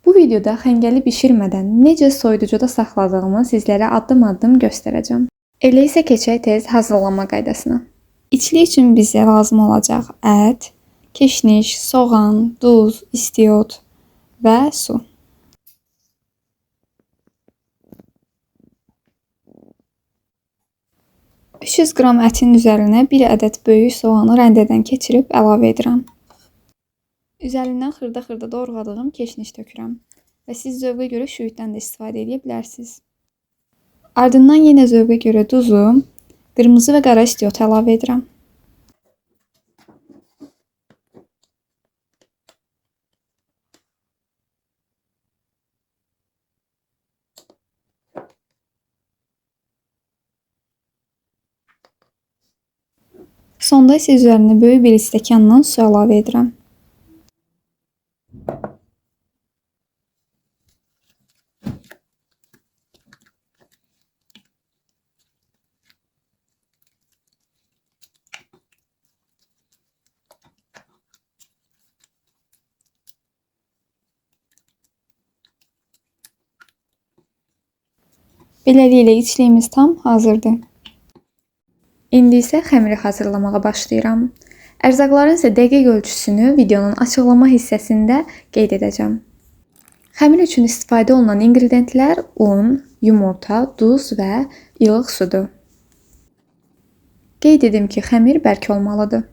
Bu videoda xəngəli bişirmədən necə soyuducuda saxladığımı sizlərə addım-addım göstərəcəm. Elə isə keçək tez hazırlanma qaydasına. İçli üçün bizə lazım olacaq ət, keşniş, soğan, duz, istiot və su. $300 qram ətin üzərinə 1 ədəd böyük soğanı rəndədən keçirib əlavə edirəm. Üzərindən xırda-xırda doğradığım keşniş tökürəm və siz zövqə görə şüyüddən də istifadə edə bilərsiniz. Ardından yenə zövqə görə duzu, qırmızı və qara istiotu əlavə edirəm. Sonda isə üzərinə böyük bir stəkandan su əlavə edirəm. Beləliklə içliyimiz tam hazırdır. İndi isə xəmiri hazırlamağa başlayıram. Ərzaqların isə dəqiq ölçüsünü videonun açıqlama hissəsində qeyd edəcəm. Xəmir üçün istifadə olunan ingredientlər un, yumurta, duz və ilıq sudur. Qeyd edim ki, xəmir bərk olmalıdır.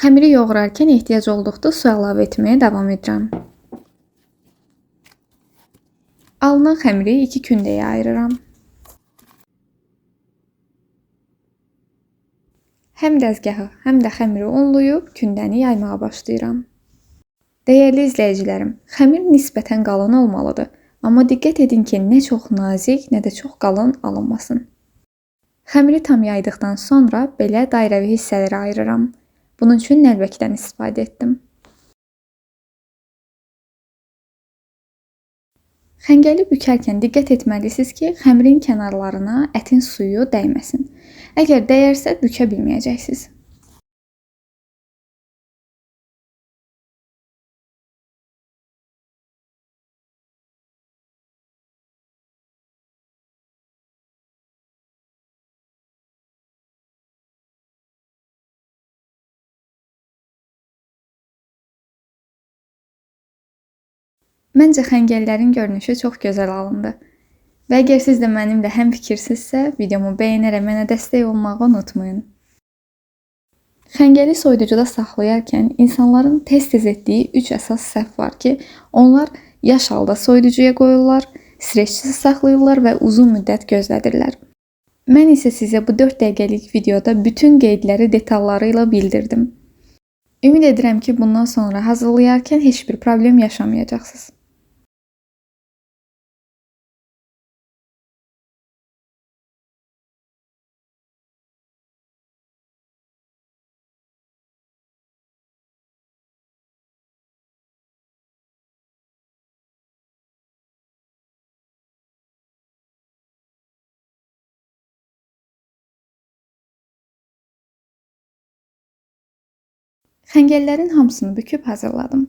Xəmiri yoğurarkən ehtiyac olduqda su əlavə etməyə davam edirəm. Alınan xəmiri 2 kündəyə ayırıram. Həm dəzgahı, həm də xəmiri unlayıb kündəni yaymağa başlayıram. Dəyərli izləyicilərim, xəmir nisbətən qalın olmalıdır. Amma diqqət edin ki, nə çox nazik, nə də çox qalın alınmasın. Xəmiri tam yaydıqdan sonra belə dairəvi hissələrə ayırıram. Bunun üçün nəlbəkidən istifadə etdim. Xəngəli bükərkən diqqət etməlisiniz ki, xəmirin kənarlarına ətin suyu dəyməsin. Əgər dəyərsə, bükə bilməyəcəksiniz. Məncə xəngəllərin görünüşü çox gözəl alındı. Və əgər siz də mənimlə həmfikirsinizsə, videomu bəyənərək mənə dəstək olmağı unutmayın. Xəngəli soyuducuda saxlayarkən insanların tez-tez etdiyi 3 əsas səhv var ki, onlar yaş halda soyuducuya qoyurlar, streçsiz saxlayırlar və uzun müddət gözlədirlər. Mən isə sizə bu 4 dəqiqəlik videoda bütün qeydləri detalları ilə bildirdim. Ümid edirəm ki, bundan sonra hazırlayarkən heç bir problem yaşamayacaqsınız. Xəngəllərin hamısını büküb hazırladım.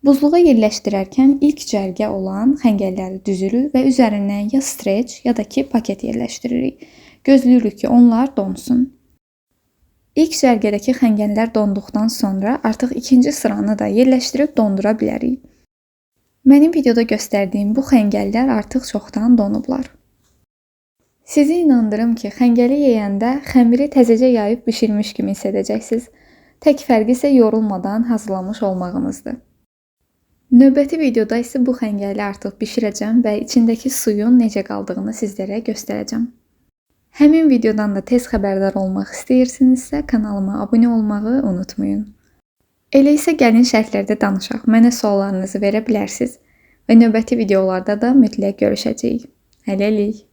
Buzluğa yerləşdirərkən ilk cərgə olan xəngəlləri düzürük və üzərindən ya streç ya da ki paket yerləşdiririk. Gözləyirik ki, onlar donsun. İlk cərgədəki xəngəllər donduqdan sonra artıq ikinci sıranı da yerləşdirib dondura bilərik. Mənim videoda göstərdiyim bu xəngəllər artıq çoxdan donublar. Sizi inandırım ki, xəngəli yeyəndə xəmiri təzəcə yayıb bişirmiş kimi hiss edəcəksiniz. Tək fərqi isə yorulmadan hazırlamış olmağınızdır. Növbəti videoda isə bu xəngəli artıq bişirəcəm və içindəki suyun necə qaldığını sizlərə göstərəcəm. Həmin videodan da tez xəbərdar olmaq istəyirsinizsə, kanalıma abunə olmağı unutmayın. Elə isə gəlin şərhlərdə danışaq. Mənə suallarınızı verə bilərsiniz və növbəti videolarda da mütləq görüşəcəyik. Hələlik.